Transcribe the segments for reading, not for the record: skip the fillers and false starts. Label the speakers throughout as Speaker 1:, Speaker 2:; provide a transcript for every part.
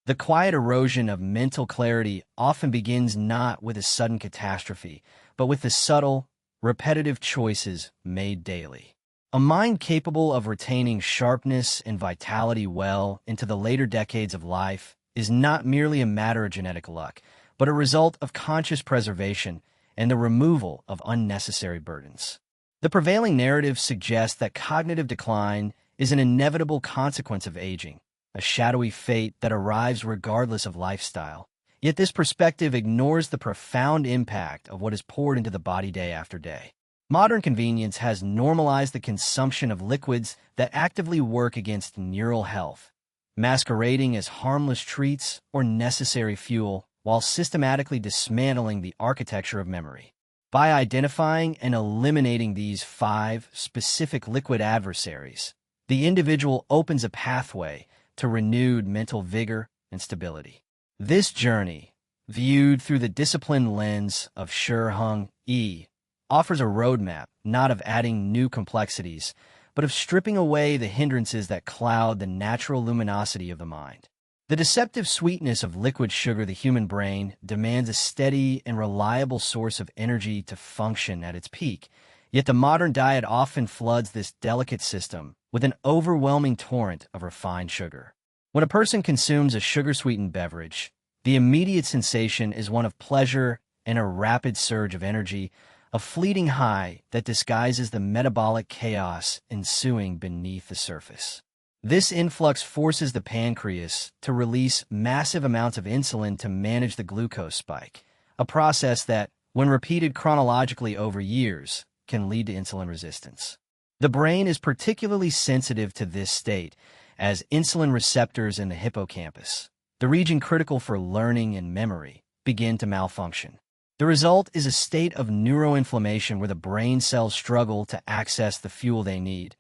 Speaker 1: The quiet erosion of mental clarity often begins not with a sudden catastrophe, but with the subtle, repetitive choices made daily. A mind capable of retaining sharpness and vitality well into the later decades of life is not merely a matter of genetic luck, but a result of conscious preservation and the removal of unnecessary burdens. The prevailing narrative suggests that cognitive decline is an inevitable consequence of aging, a shadowy fate that arrives regardless of lifestyle. Yet this perspective ignores the profound impact of what is poured into the body day after day. Modern convenience has normalized the consumption of liquids that actively work against neural health, masquerading as harmless treats or necessary fuel while systematically dismantling the architecture of memory. By identifying and eliminating these 5 specific liquid adversaries, the individual opens a pathway to renewed mental vigor and stability. This journey, viewed through the disciplined lens of Heng, offers a roadmap not of adding new complexities, but of stripping away the hindrances that cloud the natural luminosity of the mind. The deceptive sweetness of liquid sugar, the human brain, demands a steady and reliable source of energy to function at its peak, yet the modern diet often floods this delicate system with an overwhelming torrent of refined sugar. When a person consumes a sugar-sweetened beverage, the immediate sensation is one of pleasure and a rapid surge of energy, a fleeting high that disguises the metabolic chaos ensuing beneath the surface. This influx forces the pancreas to release massive amounts of insulin to manage the glucose spike, a process that, when repeated chronologically over years, can lead to insulin resistance. The brain is particularly sensitive to this state, as insulin receptors in the hippocampus, the region critical for learning and memory, begin to malfunction. The result is a state of neuroinflammation where the brain cells struggle to access the fuel they need,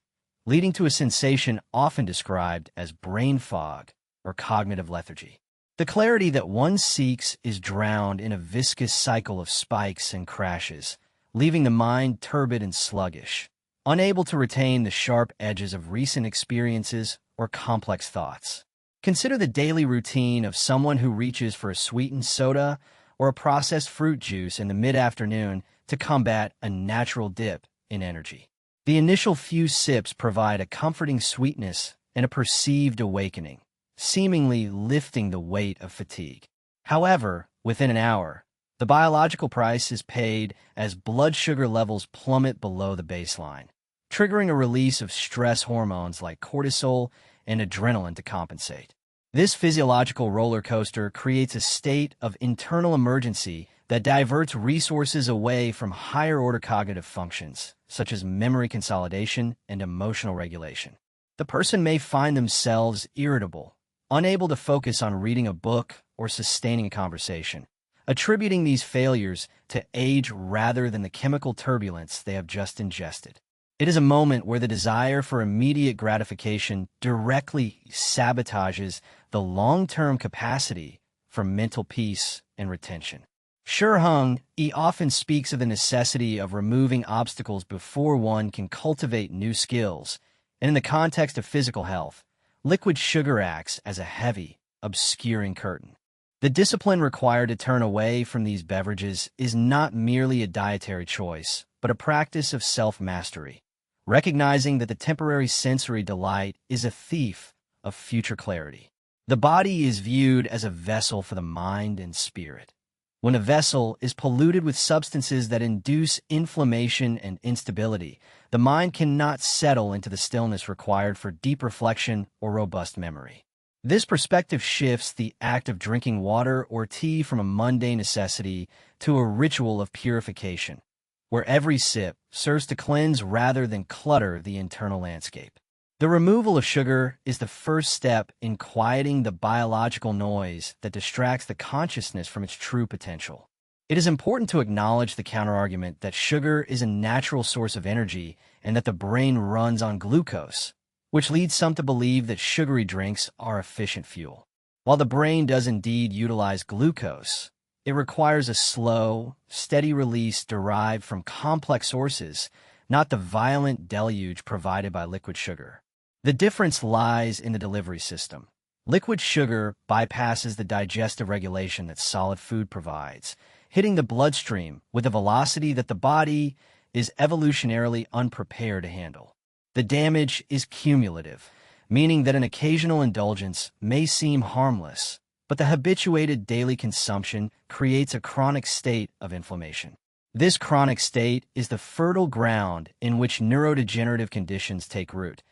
Speaker 1: leading to a sensation often described as brain fog or cognitive lethargy. The clarity that one seeks is drowned in a viscous cycle of spikes and crashes, leaving the mind turbid and sluggish, unable to retain the sharp edges of recent experiences or complex thoughts. Consider the daily routine of someone who reaches for a sweetened soda or a processed fruit juice in the mid-afternoon to combat a natural dip in energy. The initial few sips provide a comforting sweetness and a perceived awakening, seemingly lifting the weight of fatigue. However, within an hour, the biological price is paid as blood sugar levels plummet below the baseline, triggering a release of stress hormones like cortisol and adrenaline to compensate. This physiological roller coaster creates a state of internal emergency that diverts resources away from higher-order cognitive functions, such as memory consolidation and emotional regulation. The person may find themselves irritable, unable to focus on reading a book or sustaining a conversation, attributing these failures to age rather than the chemical turbulence they have just ingested. It is a moment where the desire for immediate gratification directly sabotages the long-term capacity for mental peace and retention. Heng often speaks of the necessity of removing obstacles before one can cultivate new skills, and in the context of physical health, liquid sugar acts as a heavy, obscuring curtain. The discipline required to turn away from these beverages is not merely a dietary choice, but a practice of self-mastery, recognizing that the temporary sensory delight is a thief of future clarity. The body is viewed as a vessel for the mind and spirit. When a vessel is polluted with substances that induce inflammation and instability, the mind cannot settle into the stillness required for deep reflection or robust memory. This perspective shifts the act of drinking water or tea from a mundane necessity to a ritual of purification, where every sip serves to cleanse rather than clutter the internal landscape. The removal of sugar is the first step in quieting the biological noise that distracts the consciousness from its true potential. It is important to acknowledge the counterargument that sugar is a natural source of energy and that the brain runs on glucose, which leads some to believe that sugary drinks are efficient fuel. While the brain does indeed utilize glucose, it requires a slow, steady release derived from complex sources, not the violent deluge provided by liquid sugar. The difference lies in the delivery system. Liquid sugar bypasses the digestive regulation that solid food provides, hitting the bloodstream with a velocity that the body is evolutionarily unprepared to handle. The damage is cumulative, meaning that an occasional indulgence may seem harmless, but the habituated daily consumption creates a chronic state of inflammation. This chronic state is the fertile ground in which neurodegenerative conditions take root,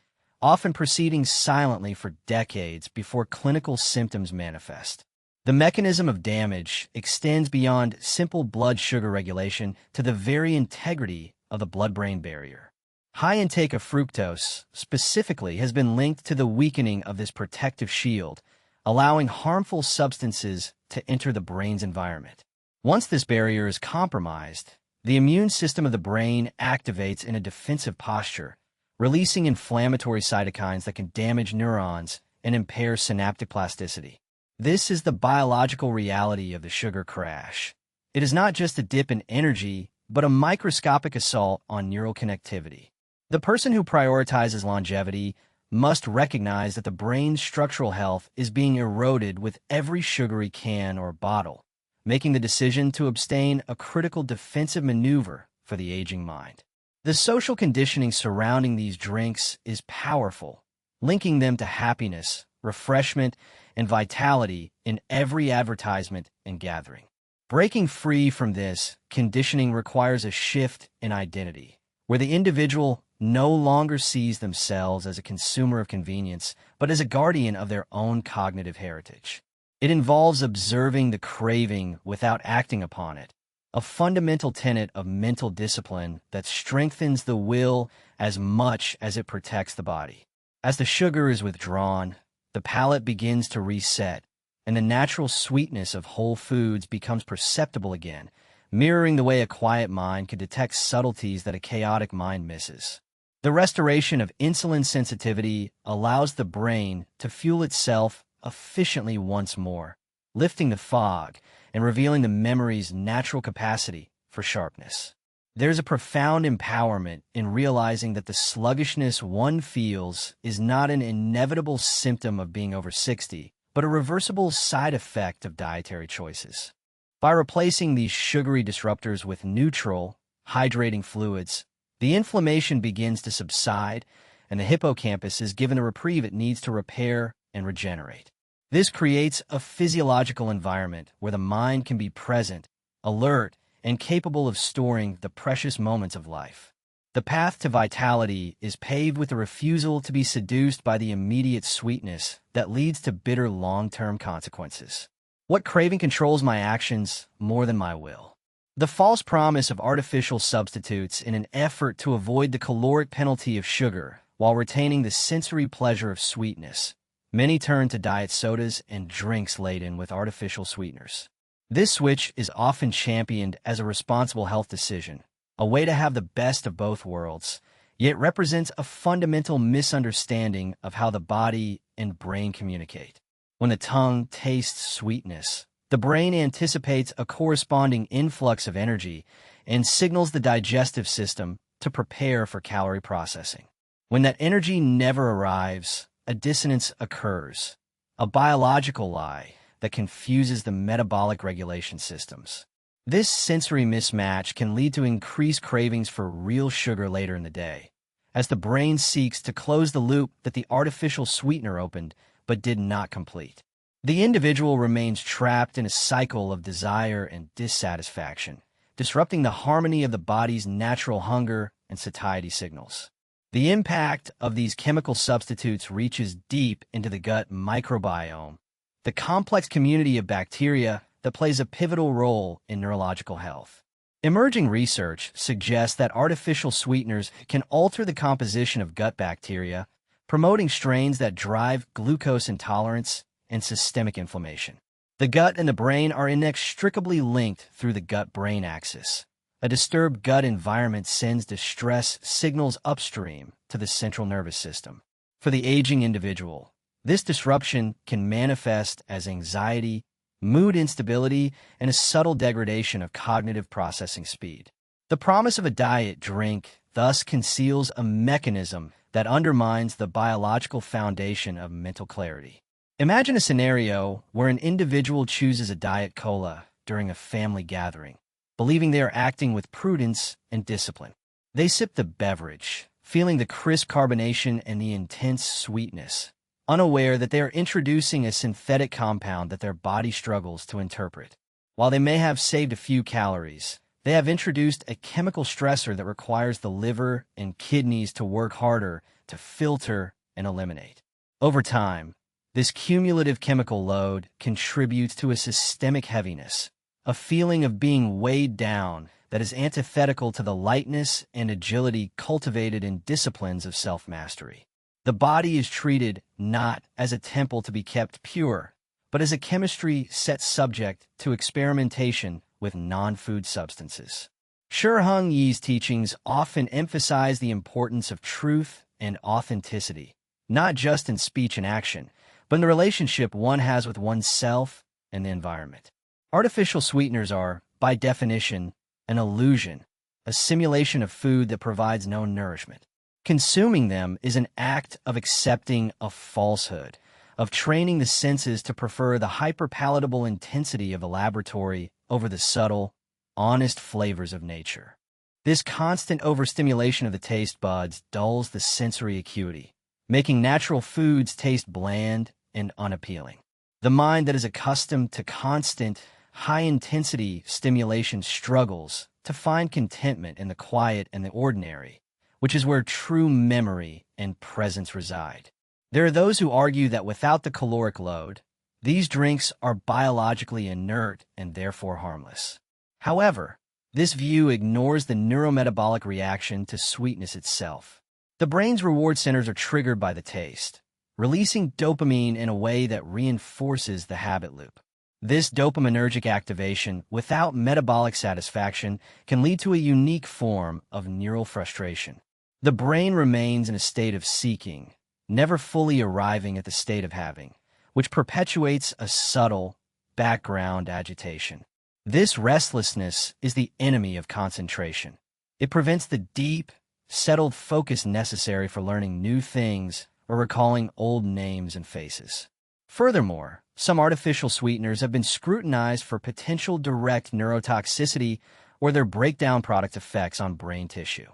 Speaker 1: often proceeding silently for decades before clinical symptoms manifest. The mechanism of damage extends beyond simple blood sugar regulation to the very integrity of the blood-brain barrier. High intake of fructose, specifically, has been linked to the weakening of this protective shield, allowing harmful substances to enter the brain's environment. Once this barrier is compromised, the immune system of the brain activates in a defensive posture, releasing inflammatory cytokines that can damage neurons and impair synaptic plasticity. This is the biological reality of the sugar crash. It is not just a dip in energy, but a microscopic assault on neural connectivity. The person who prioritizes longevity must recognize that the brain's structural health is being eroded with every sugary can or bottle, making the decision to abstain a critical defensive maneuver for the aging mind. The social conditioning surrounding these drinks is powerful, linking them to happiness, refreshment, and vitality in every advertisement and gathering. Breaking free from this conditioning requires a shift in identity, where the individual no longer sees themselves as a consumer of convenience, but as a guardian of their own cognitive heritage. It involves observing the craving without acting upon it, a fundamental tenet of mental discipline that strengthens the will as much as it protects the body. As the sugar is withdrawn, the palate begins to reset, and the natural sweetness of whole foods becomes perceptible again, mirroring the way a quiet mind can detect subtleties that a chaotic mind misses. The restoration of insulin sensitivity allows the brain to fuel itself efficiently once more, lifting the fog and revealing the memory's natural capacity for sharpness. There's a profound empowerment in realizing that the sluggishness one feels is not an inevitable symptom of being over 60, but a reversible side effect of dietary choices. By replacing these sugary disruptors with neutral, hydrating fluids, the inflammation begins to subside, and the hippocampus is given the reprieve it needs to repair and regenerate. This creates a physiological environment where the mind can be present, alert, and capable of storing the precious moments of life. The path to vitality is paved with a refusal to be seduced by the immediate sweetness that leads to bitter long-term consequences. What craving controls my actions more than my will? The false promise of artificial substitutes in an effort to avoid the caloric penalty of sugar while retaining the sensory pleasure of sweetness. Many turn to diet sodas and drinks laden with artificial sweeteners. This switch is often championed as a responsible health decision, a way to have the best of both worlds, yet represents a fundamental misunderstanding of how the body and brain communicate. When the tongue tastes sweetness, the brain anticipates a corresponding influx of energy and signals the digestive system to prepare for calorie processing. When that energy never arrives, a dissonance occurs, a biological lie that confuses the metabolic regulation systems. This sensory mismatch can lead to increased cravings for real sugar later in the day, as the brain seeks to close the loop that the artificial sweetener opened but did not complete. The individual remains trapped in a cycle of desire and dissatisfaction, disrupting the harmony of the body's natural hunger and satiety signals. The impact of these chemical substitutes reaches deep into the gut microbiome, the complex community of bacteria that plays a pivotal role in neurological health. Emerging research suggests that artificial sweeteners can alter the composition of gut bacteria, promoting strains that drive glucose intolerance and systemic inflammation. The gut and the brain are inextricably linked through the gut-brain axis. A disturbed gut environment sends distress signals upstream to the central nervous system. For the aging individual, this disruption can manifest as anxiety, mood instability, and a subtle degradation of cognitive processing speed. The promise of a diet drink thus conceals a mechanism that undermines the biological foundation of mental clarity. Imagine a scenario where an individual chooses a Diet Cola during a family gathering, believing they are acting with prudence and discipline. They sip the beverage, feeling the crisp carbonation and the intense sweetness, unaware that they are introducing a synthetic compound that their body struggles to interpret. While they may have saved a few calories, they have introduced a chemical stressor that requires the liver and kidneys to work harder to filter and eliminate. Over time, this cumulative chemical load contributes to a systemic heaviness, a feeling of being weighed down that is antithetical to the lightness and agility cultivated in disciplines of self-mastery. The body is treated not as a temple to be kept pure, but as a chemistry set subject to experimentation with non-food substances. Heng Yi's teachings often emphasize the importance of truth and authenticity, not just in speech and action, but in the relationship one has with oneself and the environment. Artificial sweeteners are, by definition, an illusion, a simulation of food that provides no nourishment. Consuming them is an act of accepting a falsehood, of training the senses to prefer the hyperpalatable intensity of a laboratory over the subtle, honest flavors of nature. This constant overstimulation of the taste buds dulls the sensory acuity, making natural foods taste bland and unappealing. The mind that is accustomed to constant, high-intensity stimulation struggles to find contentment in the quiet and the ordinary, which is where true memory and presence reside. There are those who argue that without the caloric load, these drinks are biologically inert and therefore harmless. However, this view ignores the neurometabolic reaction to sweetness itself. The brain's reward centers are triggered by the taste, releasing dopamine in a way that reinforces the habit loop. This dopaminergic activation, without metabolic satisfaction, can lead to a unique form of neural frustration. The brain remains in a state of seeking, never fully arriving at the state of having, which perpetuates a subtle, background agitation. This restlessness is the enemy of concentration. It prevents the deep, settled focus necessary for learning new things or recalling old names and faces. Furthermore, some artificial sweeteners have been scrutinized for potential direct neurotoxicity or their breakdown product effects on brain tissue.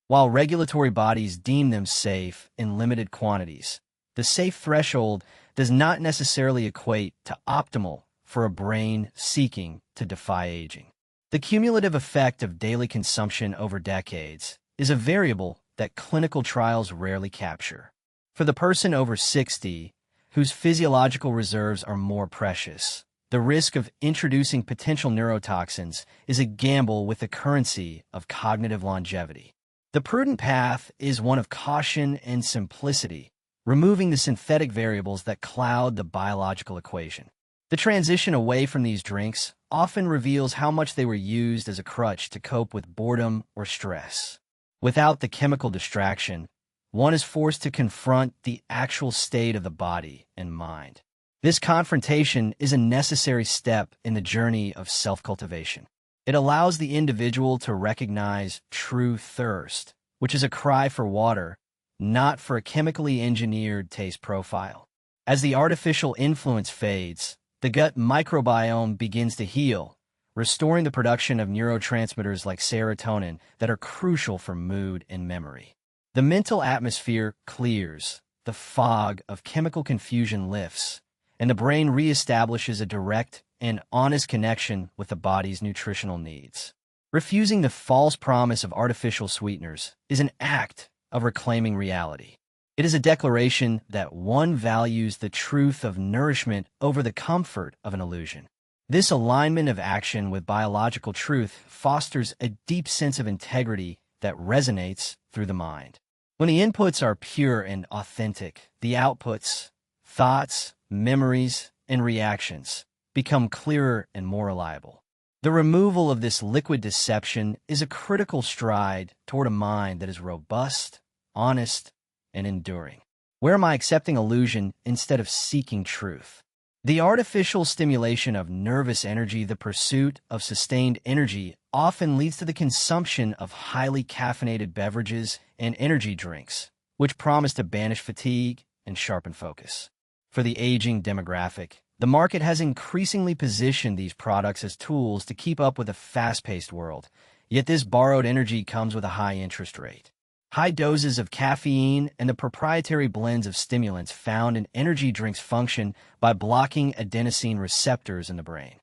Speaker 1: While regulatory bodies deem them safe in limited quantities, the safe threshold does not necessarily equate to optimal for a brain seeking to defy aging. The cumulative effect of daily consumption over decades is a variable that clinical trials rarely capture. For the person over 60, whose physiological reserves are more precious, the risk of introducing potential neurotoxins is a gamble with the currency of cognitive longevity. The prudent path is one of caution and simplicity, removing the synthetic variables that cloud the biological equation. The transition away from these drinks often reveals how much they were used as a crutch to cope with boredom or stress. Without the chemical distraction, one is forced to confront the actual state of the body and mind. This confrontation is a necessary step in the journey of self-cultivation. It allows the individual to recognize true thirst, which is a cry for water, not for a chemically engineered taste profile. As the artificial influence fades, the gut microbiome begins to heal, restoring the production of neurotransmitters like serotonin that are crucial for mood and memory. The mental atmosphere clears, the fog of chemical confusion lifts, and the brain reestablishes a direct and honest connection with the body's nutritional needs. Refusing the false promise of artificial sweeteners is an act of reclaiming reality. It is a declaration that one values the truth of nourishment over the comfort of an illusion. This alignment of action with biological truth fosters a deep sense of integrity that resonates through the mind. When the inputs are pure and authentic, the outputs, thoughts, memories, and reactions become clearer and more reliable. The removal of this liquid deception is a critical stride toward a mind that is robust, honest, and enduring. Where am I accepting illusion instead of seeking truth? The artificial stimulation of nervous energy, the pursuit of sustained energy, often leads to the consumption of highly caffeinated beverages and energy drinks, which promise to banish fatigue and sharpen focus. For the aging demographic, the market has increasingly positioned these products as tools to keep up with a fast-paced world, yet this borrowed energy comes with a high interest rate. High doses of caffeine and the proprietary blends of stimulants found in energy drinks function by blocking adenosine receptors in the brain.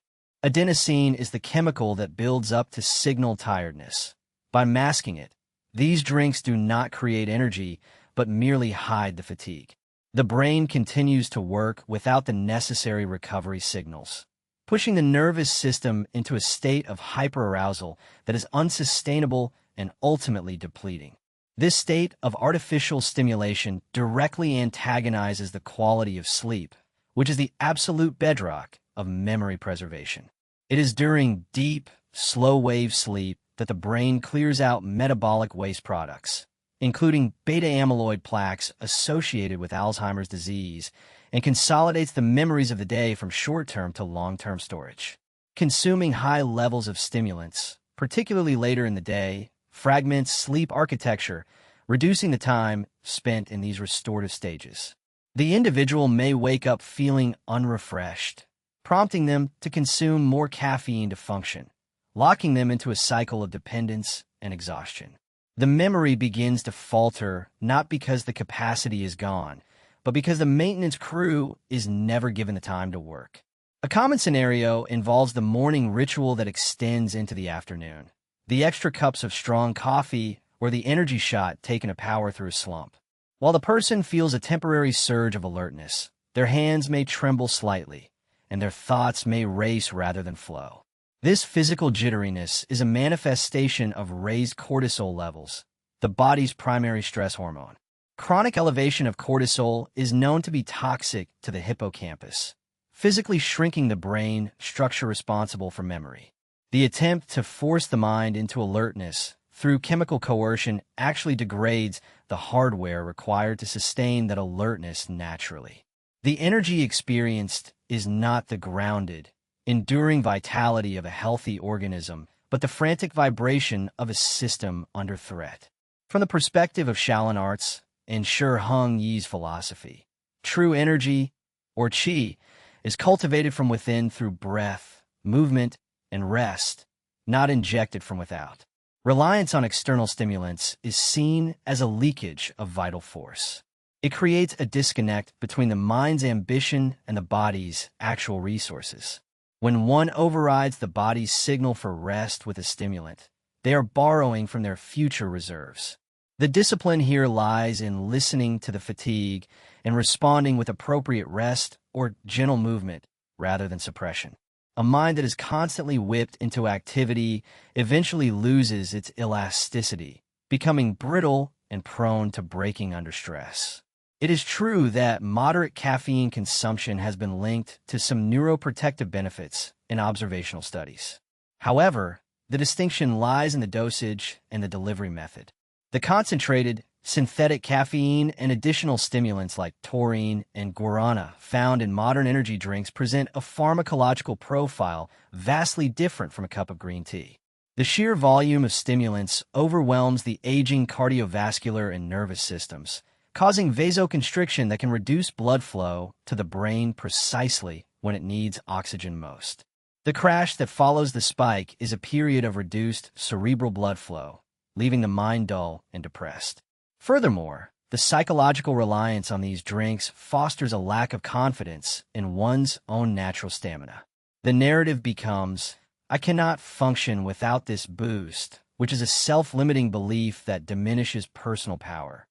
Speaker 1: Adenosine is the chemical that builds up to signal tiredness. By masking it, these drinks do not create energy, but merely hide the fatigue. The brain continues to work without the necessary recovery signals, pushing the nervous system into a state of hyperarousal that is unsustainable and ultimately depleting. This state of artificial stimulation directly antagonizes the quality of sleep, which is the absolute bedrock of memory preservation. It is during deep, slow-wave sleep that the brain clears out metabolic waste products, including beta-amyloid plaques associated with Alzheimer's disease, and consolidates the memories of the day from short-term to long-term storage. Consuming high levels of stimulants, particularly later in the day, fragments sleep architecture, reducing the time spent in these restorative stages. The individual may wake up feeling unrefreshed, prompting them to consume more caffeine to function, locking them into a cycle of dependence and exhaustion. The memory begins to falter not because the capacity is gone, but because the maintenance crew is never given the time to work. A common scenario involves the morning ritual that extends into the afternoon. The extra cups of strong coffee or the energy shot taken to power through a slump. While the person feels a temporary surge of alertness, their hands may tremble slightly, and their thoughts may race rather than flow. This physical jitteriness is a manifestation of raised cortisol levels, the body's primary stress hormone. Chronic elevation of cortisol is known to be toxic to the hippocampus, physically shrinking the brain structure responsible for memory. The attempt to force the mind into alertness through chemical coercion actually degrades the hardware required to sustain that alertness naturally. The energy experienced is not the grounded, enduring vitality of a healthy organism, but the frantic vibration of a system under threat. From the perspective of Shaolin arts and Heng Yi's philosophy, true energy, or qi, is cultivated from within through breath, movement, and rest, not injected from without. Reliance on external stimulants is seen as a leakage of vital force. It creates a disconnect between the mind's ambition and the body's actual resources. When one overrides the body's signal for rest with a stimulant, they are borrowing from their future reserves. The discipline here lies in listening to the fatigue and responding with appropriate rest or gentle movement rather than suppression. A mind that is constantly whipped into activity eventually loses its elasticity, becoming brittle and prone to breaking under stress. It is true that moderate caffeine consumption has been linked to some neuroprotective benefits in observational studies. However, the distinction lies in the dosage and the delivery method. The concentrated, synthetic caffeine and additional stimulants like taurine and guarana found in modern energy drinks present a pharmacological profile vastly different from a cup of green tea. The sheer volume of stimulants overwhelms the aging cardiovascular and nervous systems, causing vasoconstriction that can reduce blood flow to the brain precisely when it needs oxygen most. The crash that follows the spike is a period of reduced cerebral blood flow, leaving the mind dull and depressed. Furthermore, the psychological reliance on these drinks fosters a lack of confidence in one's own natural stamina. The narrative becomes, "I cannot function without this boost," which is a self-limiting belief that diminishes personal power.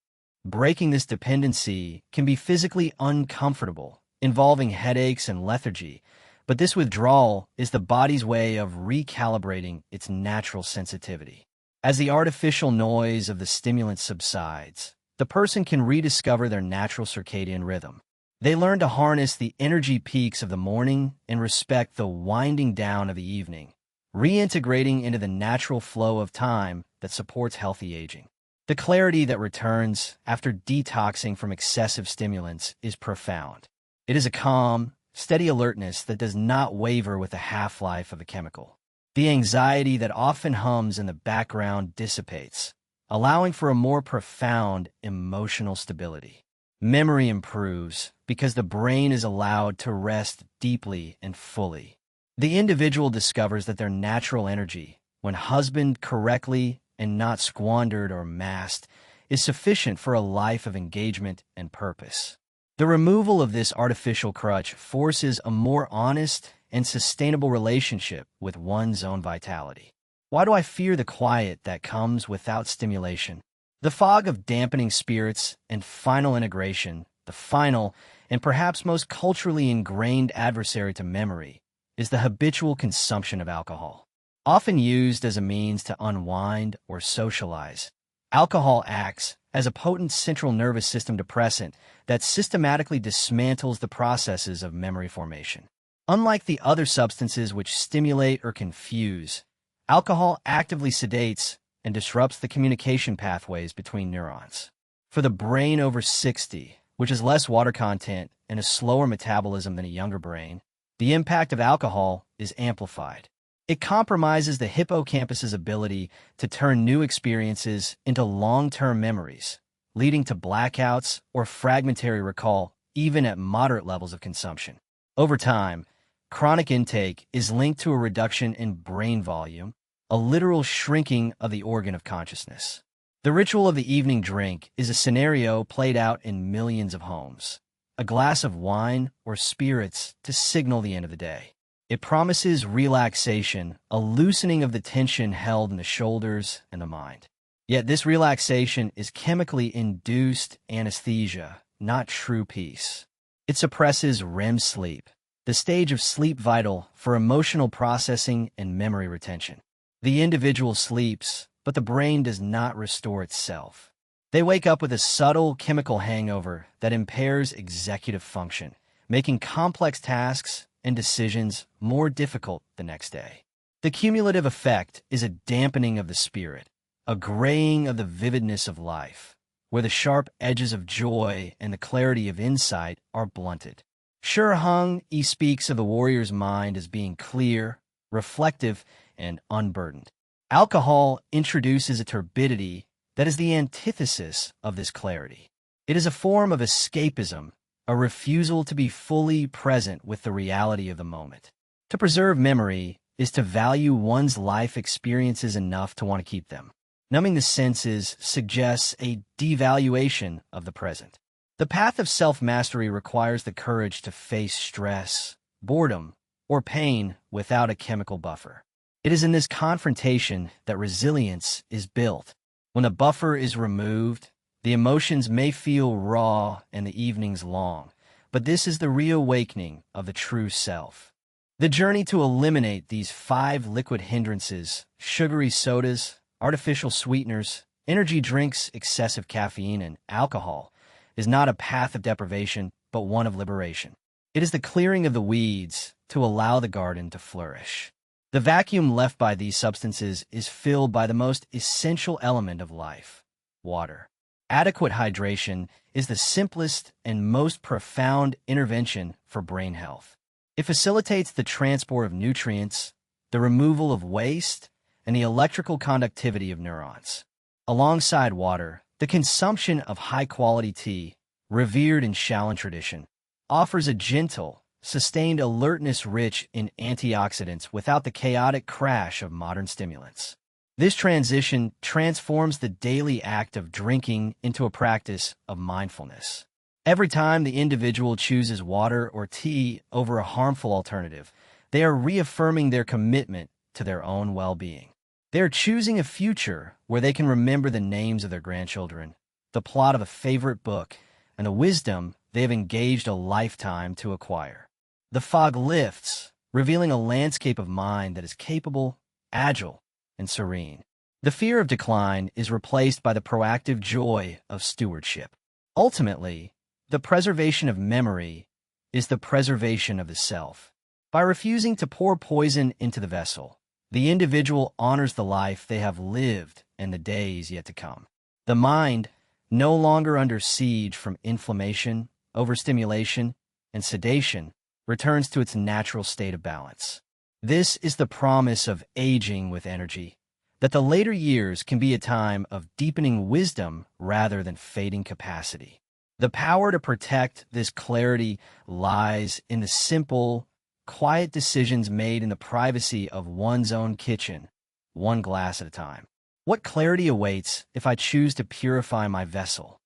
Speaker 1: Breaking this dependency can be physically uncomfortable, involving headaches and lethargy, but this withdrawal is the body's way of recalibrating its natural sensitivity. As the artificial noise of the stimulant subsides, the person can rediscover their natural circadian rhythm. They learn to harness the energy peaks of the morning and respect the winding down of the evening, reintegrating into the natural flow of time that supports healthy aging. The clarity that returns after detoxing from excessive stimulants is profound. It is a calm, steady alertness that does not waver with the half-life of a chemical. The anxiety that often hums in the background dissipates, allowing for a more profound emotional stability. Memory improves because the brain is allowed to rest deeply and fully. The individual discovers that their natural energy, when husbanded correctly and not squandered or masked, is sufficient for a life of engagement and purpose. The removal of this artificial crutch forces a more honest and sustainable relationship with one's own vitality. Why do I fear the quiet that comes without stimulation? The fog of dampening spirits and final integration, the final and perhaps most culturally ingrained adversary to memory, is the habitual consumption of alcohol. Often used as a means to unwind or socialize, alcohol acts as a potent central nervous system depressant that systematically dismantles the processes of memory formation. Unlike the other substances which stimulate or confuse, alcohol actively sedates and disrupts the communication pathways between neurons. For the brain over 60, which has less water content and a slower metabolism than a younger brain, the impact of alcohol is amplified. It compromises the hippocampus's ability to turn new experiences into long-term memories, leading to blackouts or fragmentary recall even at moderate levels of consumption. Over time, chronic intake is linked to a reduction in brain volume, a literal shrinking of the organ of consciousness. The ritual of the evening drink is a scenario played out in millions of homes. A glass of wine or spirits to signal the end of the day. It promises relaxation, a loosening of the tension held in the shoulders and the mind. Yet this relaxation is chemically induced anesthesia, not true peace. It suppresses REM sleep, the stage of sleep vital for emotional processing and memory retention. The individual sleeps, but the brain does not restore itself. They wake up with a subtle chemical hangover that impairs executive function, making complex tasks and decisions more difficult the next day. The cumulative effect is a dampening of the spirit, a graying of the vividness of life, where the sharp edges of joy and the clarity of insight are blunted. Heng speaks of the warrior's mind as being clear, reflective, and unburdened. Alcohol introduces a turbidity that is the antithesis of this clarity. It is a form of escapism, a refusal to be fully present with the reality of the moment. To preserve memory is to value one's life experiences enough to want to keep them. Numbing the senses suggests a devaluation of the present. The path of self-mastery requires the courage to face stress, boredom, or pain without a chemical buffer. It is in this confrontation that resilience is built. When a buffer is removed, the emotions may feel raw and the evenings long, but this is the reawakening of the true self. The journey to eliminate these 5 liquid hindrances, sugary sodas, artificial sweeteners, energy drinks, excessive caffeine, and alcohol, is not a path of deprivation, but one of liberation. It is the clearing of the weeds to allow the garden to flourish. The vacuum left by these substances is filled by the most essential element of life, water. Adequate hydration is the simplest and most profound intervention for brain health. It facilitates the transport of nutrients, the removal of waste, and the electrical conductivity of neurons. Alongside water, the consumption of high-quality tea, revered in Shaolin tradition, offers a gentle, sustained alertness rich in antioxidants without the chaotic crash of modern stimulants. This transition transforms the daily act of drinking into a practice of mindfulness. Every time the individual chooses water or tea over a harmful alternative, they are reaffirming their commitment to their own well-being. They are choosing a future where they can remember the names of their grandchildren, the plot of a favorite book, and the wisdom they have engaged a lifetime to acquire. The fog lifts, revealing a landscape of mind that is capable, agile, and serene. The fear of decline is replaced by the proactive joy of stewardship. Ultimately, the preservation of memory is the preservation of the self. By refusing to pour poison into the vessel, the individual honors the life they have lived and the days yet to come. The mind, no longer under siege from inflammation, overstimulation, and sedation, returns to its natural state of balance. This is the promise of aging with energy, that the later years can be a time of deepening wisdom rather than fading capacity. The power to protect this clarity lies in the simple, quiet decisions made in the privacy of one's own kitchen, one glass at a time. What clarity awaits if I choose to purify my vessel?